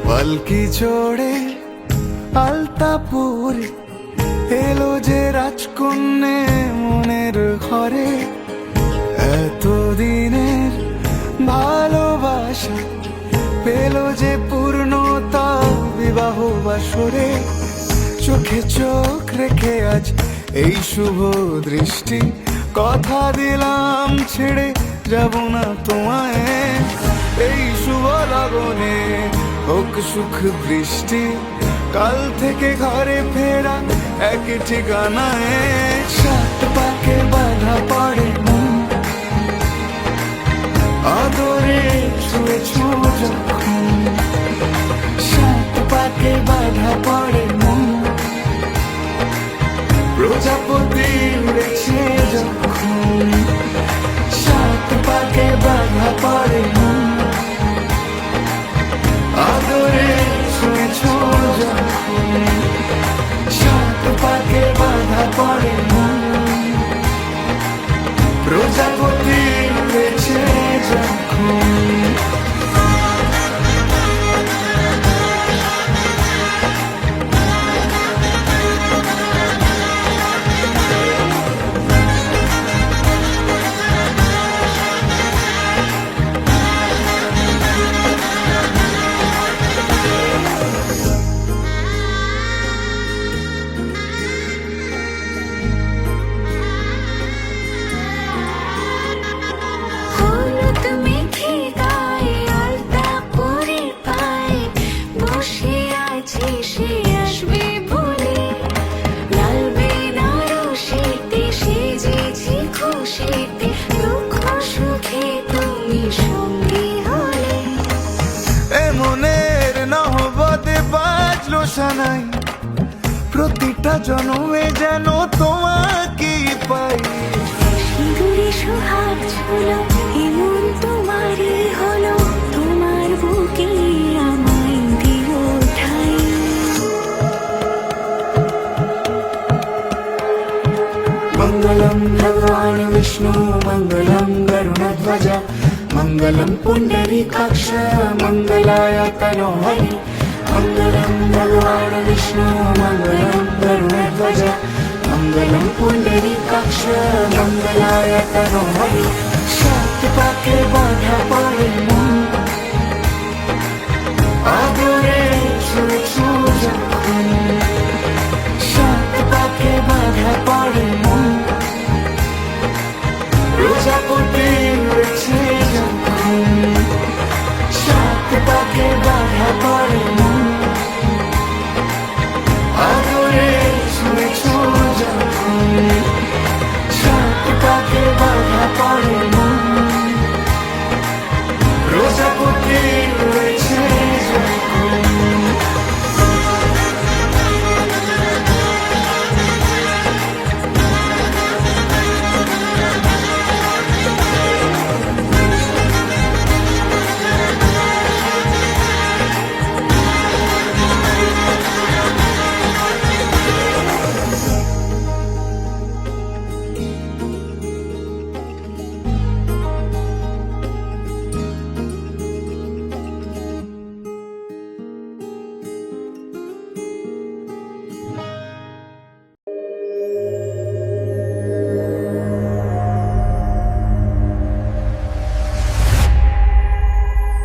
পালকি চড়ে আলতাপুরে এলো যে রাজকন্যে মনের ঘরে। এতদিনের ভালোবাসা পেল যে পূর্ণতা বিবাহ বাসরে। চোখে চোখ রেখে আজ এই শুভ দৃষ্টি, কথা দিলাম ছেড়ে যাব না তোমায়। এই শুভ লগনে হোক সুখ বৃষ্টি, কাল থেকে ঘরে ফেরা এক ঠিকানায়। সাত পাকে বাধা পড়ে মন, আদরে ছুঁয়েছ যখন। সাত পাকে বাধা পড়ে মন, প্রজাপতি উড়েছে যখন। সাত পাকে বাধা পড়ে মন, আদরে ছুঁয়েছ যখন। সাত পাকে বাধা পড়ে মন, প্রজাপতি উড়েছে যখন। নাই প্রতিটা জন্মে যেন তোমাকেই পাই। সিঁদুরে সোহাগ ছিল এমন তোমারই হলো, তোমার বুকে আমায় দিও ঠাই। মঙ্গলম ভগবান বিষ্ণু মঙ্গলম গরুড়ধ্বজ মঙ্গলম পুণ্ডরীকাক্ষ মঙ্গলায় তনোহরি। মঙ্গলম ভগবান বিষ্ণু মঙ্গলম গরুড়ধ্বজ মঙ্গলম পুণ্ডরীকাক্ষ মঙ্গলায় তনোহরি। সাত পাকে বাধা পড়ে মন, আদরে ছুঁয়েছ যখন। সাত পাকে বাধা পড়ে